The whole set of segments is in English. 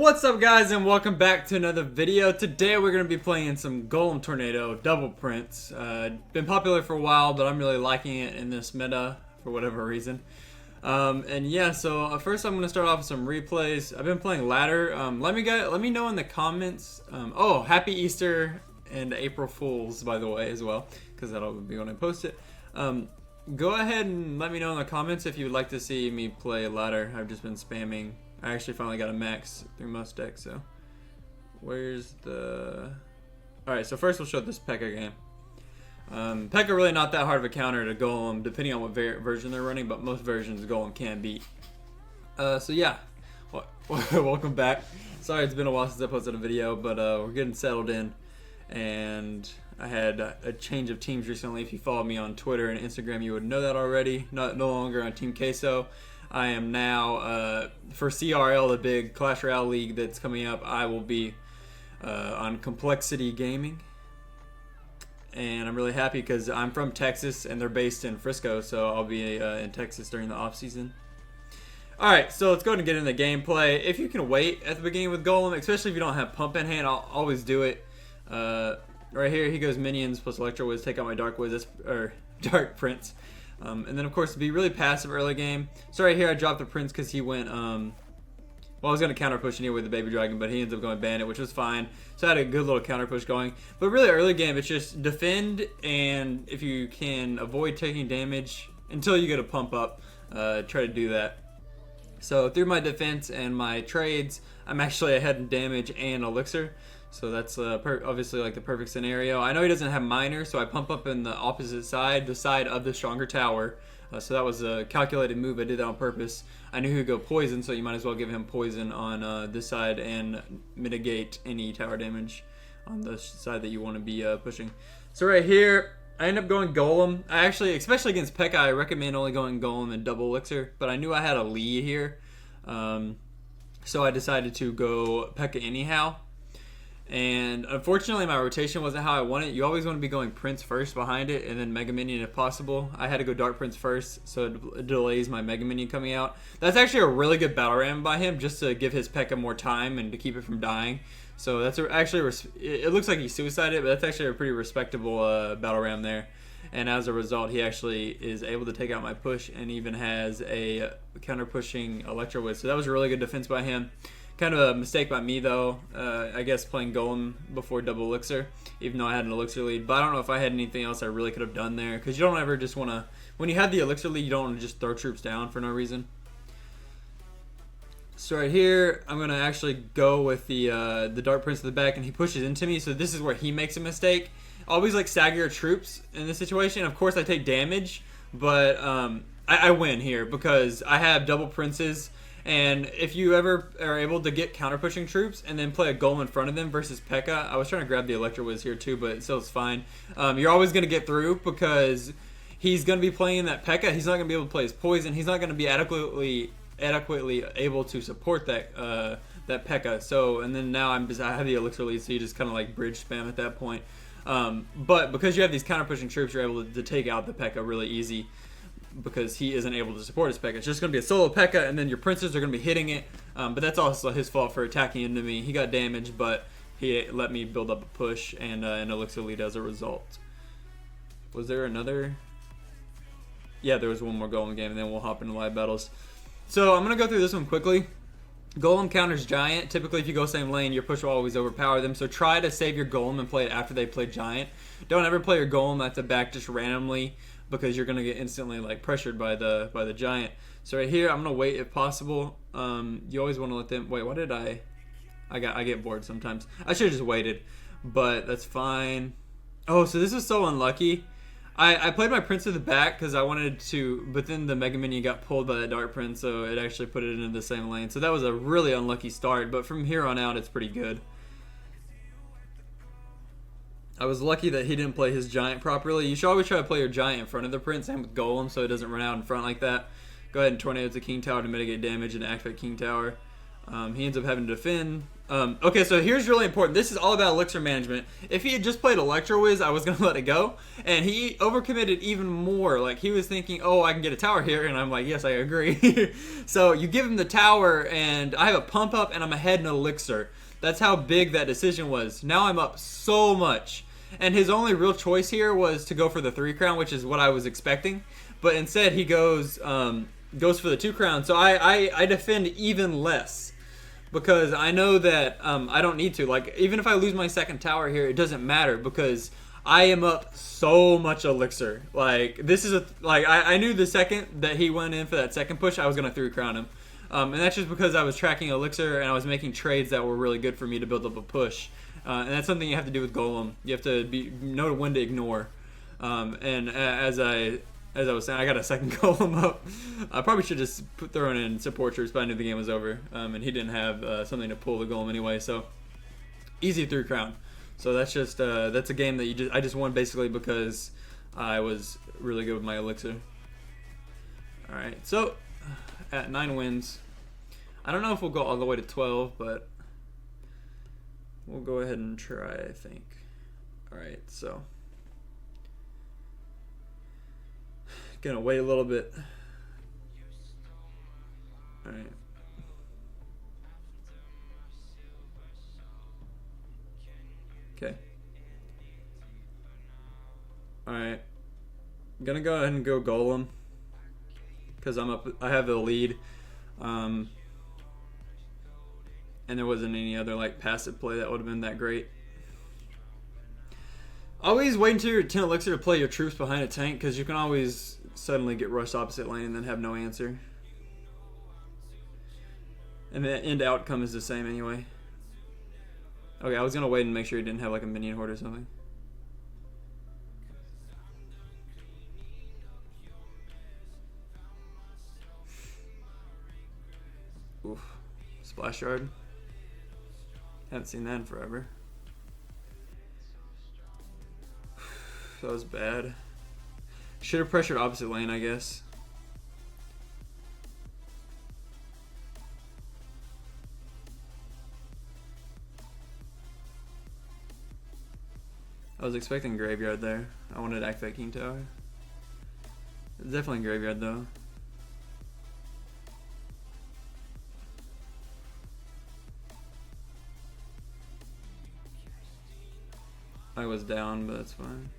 What's up, guys, and welcome back to another video. Today we're going to be playing some Golem Tornado double prints. Been popular for a while, but I'm really liking it in this meta for whatever reason. And yeah, so first I'm going to start off with some replays. I've been playing ladder. Let me know in the comments. Oh, happy Easter and April Fools, by the way, as well, because that'll be when I post it. Go ahead and let me know in the comments if you would like to see me play ladder. I've just been spamming. I actually finally got a max through most decks, so where's the... Alright, so first we'll show this P.E.K.K.A game. P.E.K.K.A really not that hard of a counter to Golem, depending on what version they're running, but most versions Golem can beat. So yeah, welcome back. Sorry it's been a while since I posted a video, but we're getting settled in, and I had a change of teams recently. If you follow me on Twitter and Instagram, you would know that already. No longer on Team Queso. I am now, for CRL, the big Clash Royale league that's coming up, I will be on Complexity Gaming. And I'm really happy because I'm from Texas and they're based in Frisco, so I'll be in Texas during the off season. Alright, so let's go ahead and get into the gameplay. If you can wait at the beginning with Golem, especially if you don't have Pump in hand, I'll always do it. Right here, he goes Minions plus Electro Wiz, take out my Dark Wiz, or Dark Prince. And then, of course, be really passive early game. So right here, I dropped the Prince because he went, well, I was going to counter push anyway with the Baby Dragon, but he ends up going Bandit, which was fine. So I had a good little counter push going. But really, early game, it's just defend, and if you can avoid taking damage until you get a pump up, try to do that. So through my defense and my trades, I'm actually ahead in damage and elixir. So that's obviously like the perfect scenario. I know he doesn't have Miner, so I pump up in the opposite side, the side of the stronger tower. So that was a calculated move. I did that on purpose. I knew he would go Poison, so you might as well give him Poison on this side and mitigate any tower damage on the side that you want to be pushing. So right here, I end up going Golem. I actually, especially against P.E.K.K.A, I recommend only going Golem and double elixir, but I knew I had a lead here. So I decided to go P.E.K.K.A anyhow. And unfortunately, my rotation wasn't how I wanted. You always want to be going Prince first behind it, and then Mega Minion if possible. I had to go Dark Prince first, so it delays my Mega Minion coming out. That's actually a really good battle ram by him, just to give his P.E.K.K.A more time and to keep it from dying. So that's actually, it looks like he suicided, but that's actually a pretty respectable battle ram there. And as a result, he actually is able to take out my push and even has a counter pushing Electro Wiz. So that was a really good defense by him. Kind of a mistake by me, though, I guess playing Golem before double elixir, even though I had an elixir lead. But I don't know if I had anything else I really could have done there, because you don't ever just want to, when you have the elixir lead, you don't want to just throw troops down for no reason. So right here, I'm going to actually go with the Dark Prince to the back, and he pushes into me, so this is where he makes a mistake. Always like stagger your troops in this situation. Of course, I take damage, but I win here because I have double Princes. And if you ever are able to get counter-pushing troops and then play a Golem in front of them versus P.E.K.K.A, I was trying to grab the Electro Wiz here too, but it still is fine. You're always going to get through because he's going to be playing that P.E.K.K.A. He's not going to be able to play his Poison. He's not going to be adequately able to support that P.E.K.K.A. So, and then now I have the Elixir lead, so you just kind of like bridge spam at that point. But because you have these counter-pushing troops, you're able to take out the P.E.K.K.A really easy, because he isn't able to support his P.E.K.K.A. It's just going to be a solo P.E.K.K.A, and then your princes are going to be hitting it. But that's also his fault for attacking into me. He got damaged, but he let me build up a push and an elixir lead as a result. Was there another? Yeah, there was one more Golem game, and then we'll hop into live battles. So I'm going to go through this one quickly. Golem counters Giant. Typically, if you go same lane, your push will always overpower them. So try to save your Golem and play it after they play Giant. Don't ever play your Golem at the back just randomly, because you're gonna get instantly like pressured by the Giant. So right here, I'm gonna wait if possible. You always want to let them wait. Why did I get bored sometimes. I should have just waited, but that's fine. Oh, so this is so unlucky. I played my Prince to the back because I wanted to, but then the Mega Minion got pulled by that Dark Prince, so it actually put it into the same lane. So that was a really unlucky start, but from here on out, it's pretty good. I was lucky that he didn't play his Giant properly. You should always try to play your Giant in front of the Prince, and with Golem, so it doesn't run out in front like that. Go ahead and Tornado to King Tower to mitigate damage and activate King Tower. He ends up having to defend. Okay, so here's really important. This is all about elixir management. If he had just played Electro Wiz, I was going to let it go. And he overcommitted even more. Like, he was thinking, oh, I can get a tower here. And I'm like, yes, I agree. So you give him the tower, and I have a pump up, and I'm ahead in elixir. That's how big that decision was. Now I'm up so much. And his only real choice here was to go for the 3 crown, which is what I was expecting. But instead, he goes for the 2 crown. So I defend even less. Because I know that I don't need to. Like, even if I lose my second tower here, it doesn't matter because I am up so much elixir. Like, this is I knew the second that he went in for that second push, I was going to 3 crown him. And that's just because I was tracking elixir and I was making trades that were really good for me to build up a push. And that's something you have to do with Golem. You have to know when to ignore. And as I was saying, I got a second Golem up. I probably should just throw in support troops, but I knew the game was over. And he didn't have something to pull the Golem anyway, so easy 3 crown. So that's just that's a game that I just won basically because I was really good with my elixir. All right, so at 9 wins, I don't know if we'll go all the way to 12, but we'll go ahead and try, I think. All right, so gonna wait a little bit. All right. Okay. All right. I'm gonna go ahead and go Golem because I'm up. I have the lead. And there wasn't any other like passive play that would have been that great. Always wait until you're at 10 elixir to play your troops behind a tank because you can always suddenly get rushed opposite lane and then have no answer. And the end outcome is the same anyway. Okay, I was gonna wait and make sure he didn't have like a minion horde or something. Oof. Splash yard. Haven't seen that in forever. That was bad. Should have pressured opposite lane, I guess. I was expecting graveyard there. I wanted to activate King Tower. It's definitely graveyard though. I was down, but that's fine.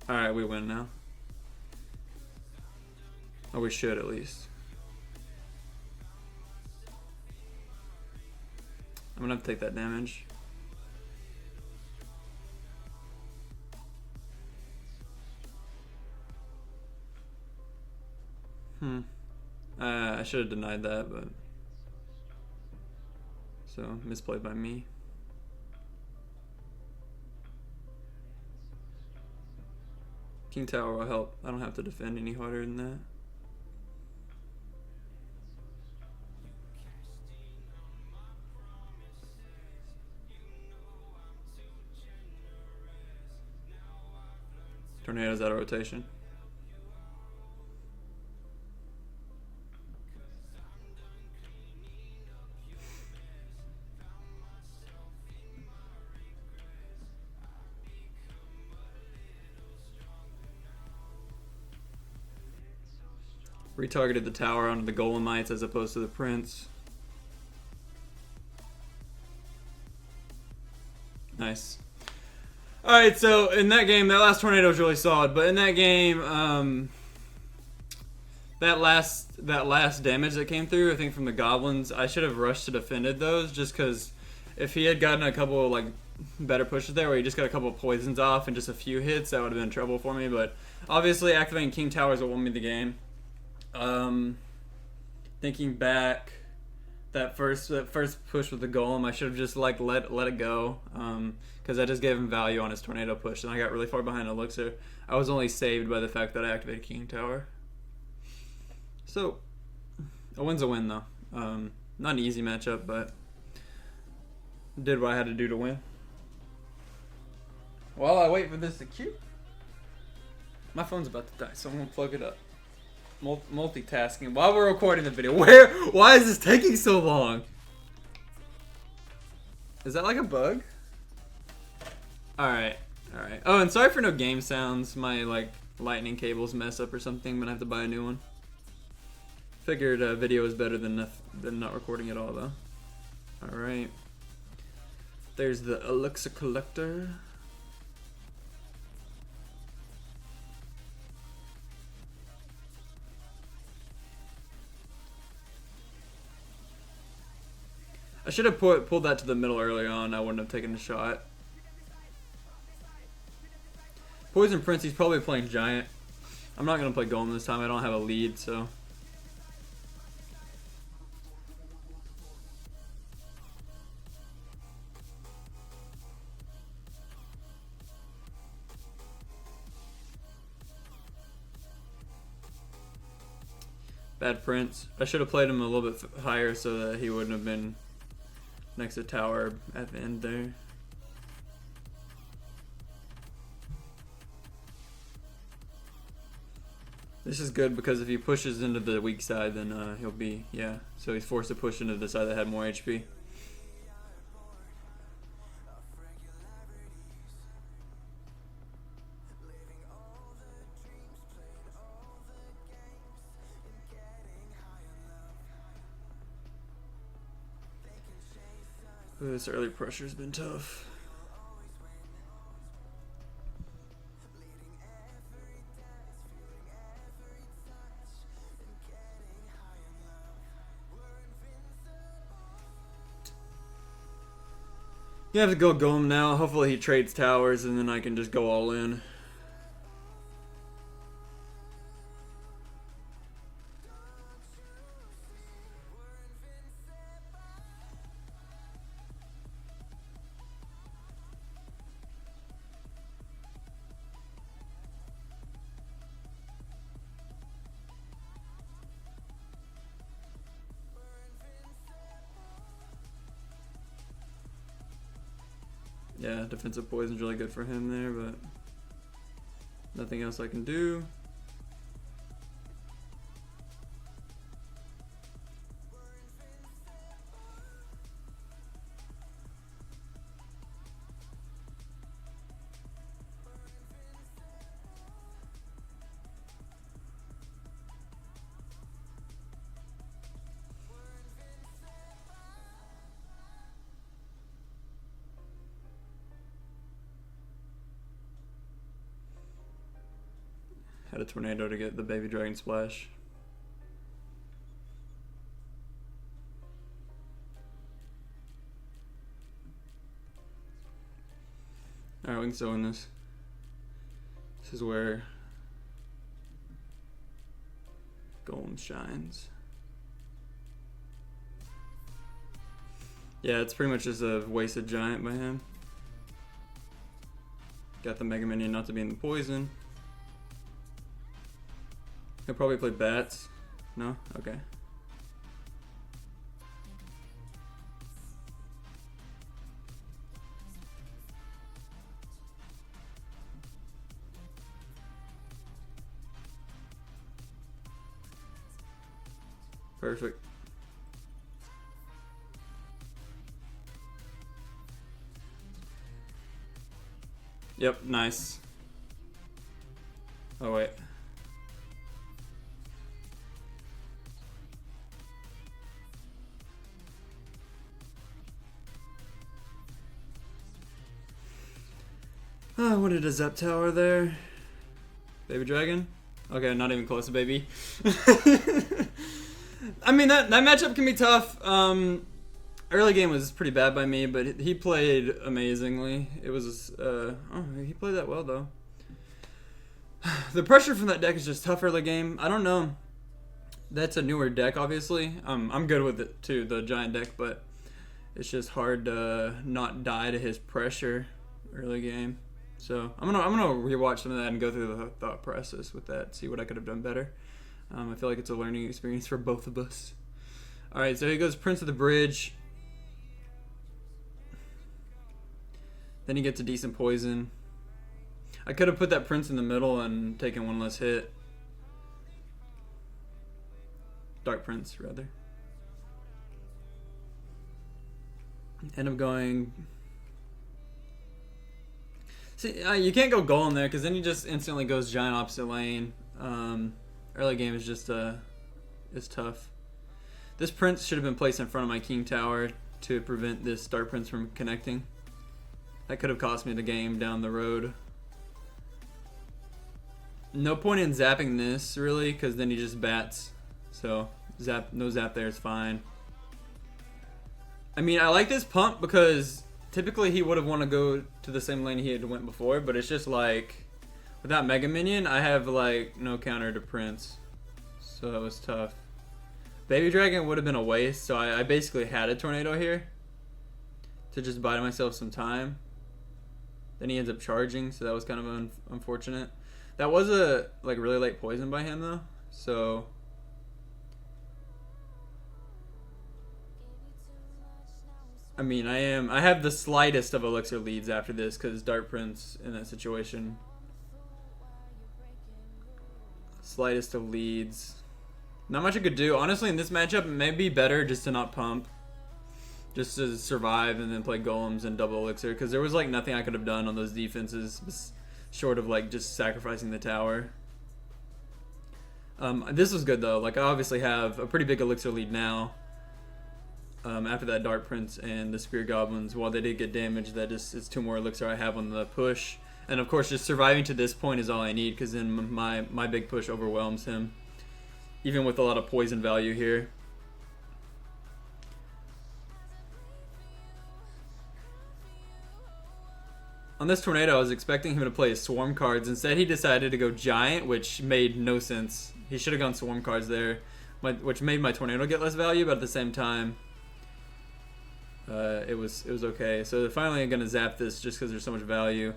Alright, we win now. Or we should at least. I'm gonna have to take that damage. I should have denied that, but so misplayed by me. King Tower will help. I don't have to defend any harder than that. Tornado's out of rotation. Retargeted the tower onto the Golemites as opposed to the Prince. Nice. Alright, so in that game, that last tornado was really solid, but in that game, that last damage that came through, I think from the goblins, I should have rushed to defended those just because if he had gotten a couple of like better pushes there where he just got a couple of poisons off and just a few hits, that would have been trouble for me, but obviously activating King Tower is what won me the game. Thinking back, that first push with the Golem, I should have just like let it go, because I just gave him value on his tornado push, and I got really far behind elixir. I was only saved by the fact that I activated King Tower. So a win's a win though. Not an easy matchup, but did what I had to do to win. While I wait for this to queue, My phone's about to die, so I'm gonna plug it up. Multitasking while we're recording the video. Why is this taking so long? Is that like a bug? Alright. Oh, and sorry for no game sounds. My like lightning cables mess up or something. I'm gonna have to buy a new one. Figured video is better than not recording at all though. Alright. There's the elixir collector. I should have pulled that to the middle earlier on. I wouldn't have taken a shot. Poison Prince, he's probably playing Giant. I'm not going to play Golem this time. I don't have a lead, so. Bad Prince. I should have played him a little bit higher so that he wouldn't have been next to tower at the end there. This is good because if he pushes into the weak side, then he'll be, yeah. So he's forced to push into the side that had more HP. Ooh, this early pressure's been tough. You have to go Golem now. Hopefully he trades towers and then I can just go all in. Yeah, defensive poison's really good for him there, but nothing else I can do. Had a tornado to get the baby dragon splash. Alright, we can still win this. This is where Golem shines. Yeah, it's pretty much just a wasted giant by him. Got the Mega Minion not to be in the poison. He'll probably play bats. No? Okay. Perfect. Yep, nice. Oh wait. Oh, I wanted a Zep Tower there. Baby Dragon? Okay, not even close to baby. I mean, that matchup can be tough. Early game was pretty bad by me, but he played amazingly. It was, oh, he played that well, though. The pressure from that deck is just tough early game. I don't know. That's a newer deck, obviously. I'm good with it, too, the giant deck, but it's just hard to not die to his pressure early game. So I'm gonna rewatch some of that and go through the thought process with that, see what I could have done better. I feel like it's a learning experience for both of us. All right, so he goes Prince of the Bridge. Then he gets a decent poison. I could have put that prince in the middle and taken one less hit. Dark Prince, rather. End up going... See, you can't go Golem there, because then he just instantly goes Giant opposite lane. Early game is just is tough. This Prince should have been placed in front of my King Tower to prevent this Dark Prince from connecting. That could have cost me the game down the road. No point in zapping this, really, because then he just bats. So, no zap there is fine. I mean, I like this pump because typically he would have wanted to go to the same lane he had went before, but it's just like, without Mega Minion, I have like no counter to Prince. So that was tough. Baby Dragon would have been a waste, so I basically had a tornado here to just buy myself some time. Then he ends up charging, so that was kind of unfortunate. That was a like really late poison by him though, so I mean I have the slightest of elixir leads after this because Dark Prince in that situation. Slightest of leads. Not much I could do. Honestly, in this matchup, it may be better just to not pump. Just to survive and then play Golems and double elixir. Because there was like nothing I could have done on those defenses. Short of like just sacrificing the tower. This was good though. Like I obviously have a pretty big elixir lead now. After that Dark Prince and the Spear Goblins. While they did get damaged, that just is 2 more elixir I have on the push. And of course just surviving to this point is all I need. Because then my big push overwhelms him. Even with a lot of poison value here. On this tornado, I was expecting him to play his swarm cards. Instead, he decided to go giant, which made no sense. He should have gone swarm cards there, which made my tornado get less value, but at the same time, it was okay. So they're finally going to zap this just because there's so much value.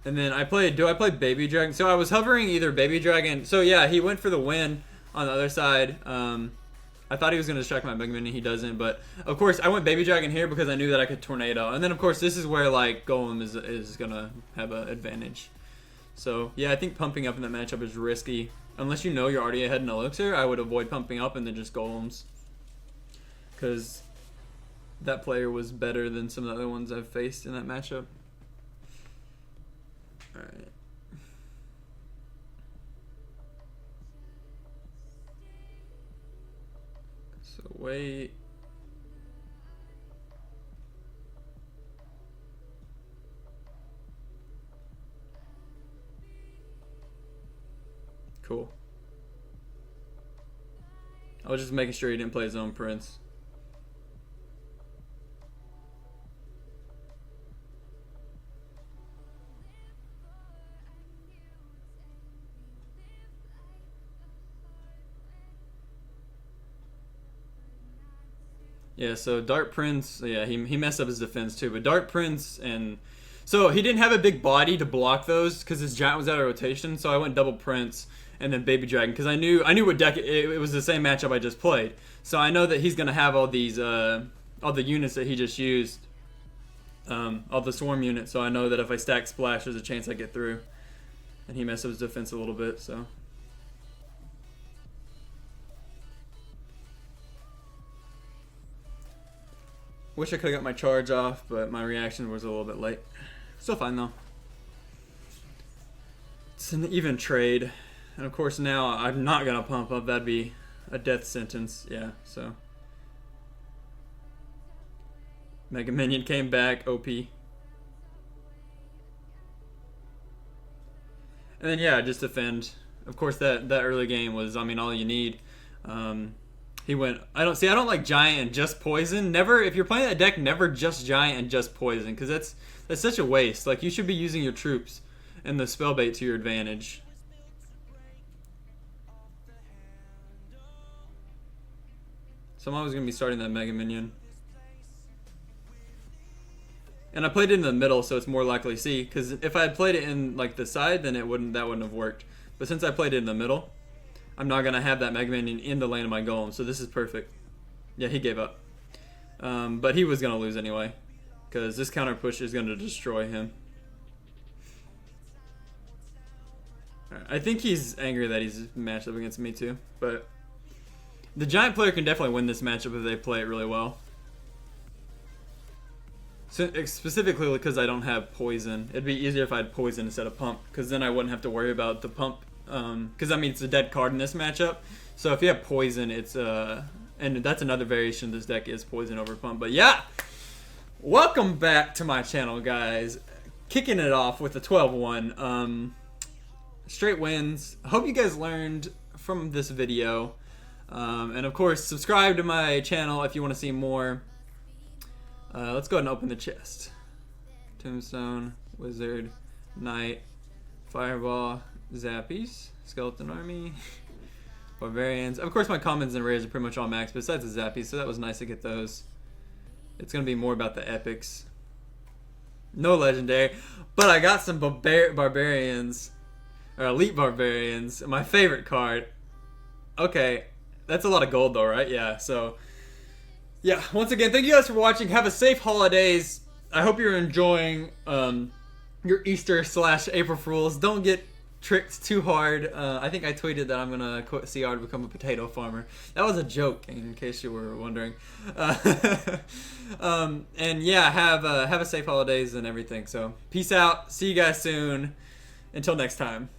And then do I play Baby Dragon? So I was hovering either Baby Dragon. So yeah, he went for the win on the other side. I thought he was going to distract my Mega Minion. He doesn't. But of course, I went Baby Dragon here because I knew that I could Tornado. And then of course, this is where like Golem is going to have an advantage. So yeah, I think pumping up in that matchup is risky. Unless you know you're already ahead in Elixir, I would avoid pumping up and then just Golems. Because that player was better than some of the other ones I've faced in that matchup. Alright. So wait. Cool. I was just making sure he didn't play his own Prince. Yeah, so Dark Prince, yeah, he messed up his defense too, but Dark Prince and... So he didn't have a big body to block those because his giant was out of rotation, so I went double Prince and then Baby Dragon because I knew what deck, it was the same matchup I just played. So I know that he's going to have all these, all the units that he just used, all the swarm units, so I know that if I stack Splash, there's a chance I get through. And he messed up his defense a little bit, so... Wish I could have got my charge off, but my reaction was a little bit late. Still fine though. It's an even trade. And of course now I'm not going to pump up. That'd be a death sentence. Yeah, so. Mega Minion came back. OP. And then yeah, just defend. Of course that early game was, I mean, all you need. He went, I don't like giant and just poison. Never, if you're playing that deck, never just giant and just poison, because that's such a waste. Like, you should be using your troops and the spell bait to your advantage. So I'm always going to be starting that Mega Minion. And I played it in the middle, so it's more likely to see, because if I had played it in like the side, then that wouldn't have worked. But since I played it in the middle, I'm not going to have that Mega Minion in the lane of my Golem, so this is perfect. Yeah, he gave up. But he was going to lose anyway. because this counter push is going to destroy him. I think he's angry that he's matched up against me too, but the giant player can definitely win this matchup if they play it really well. So, specifically because I don't have poison. It'd be easier if I had poison instead of pump, because then I wouldn't have to worry about the pump, because I mean it's a dead card in this matchup. So if you have poison, it's and that's another variation of this deck is poison over pump. But yeah, welcome back to my channel, guys. Kicking it off with a 12-1. Straight wins. I hope you guys learned from this video. And of course, subscribe to my channel if you want to see more. Let's go ahead and open the chest. Tombstone, Wizard, Knight, Fireball, Zappies, Skeleton Army, Barbarians. Of course, my commons and rares are pretty much all max besides the Zappies, so that was nice to get those. It's going to be more about the epics. No legendary, but I got some Barbarians. Or Elite Barbarians, my favorite card. Okay, that's a lot of gold though, right? Yeah, so yeah, once again, thank you guys for watching. Have a safe holidays. I hope you're enjoying your Easter / April Fools. Don't get tricked too hard. I think I tweeted that I'm gonna quit CR to become a potato farmer. That was a joke, in case you were wondering. And yeah, have a safe holidays and everything. So peace out. See you guys soon. Until next time.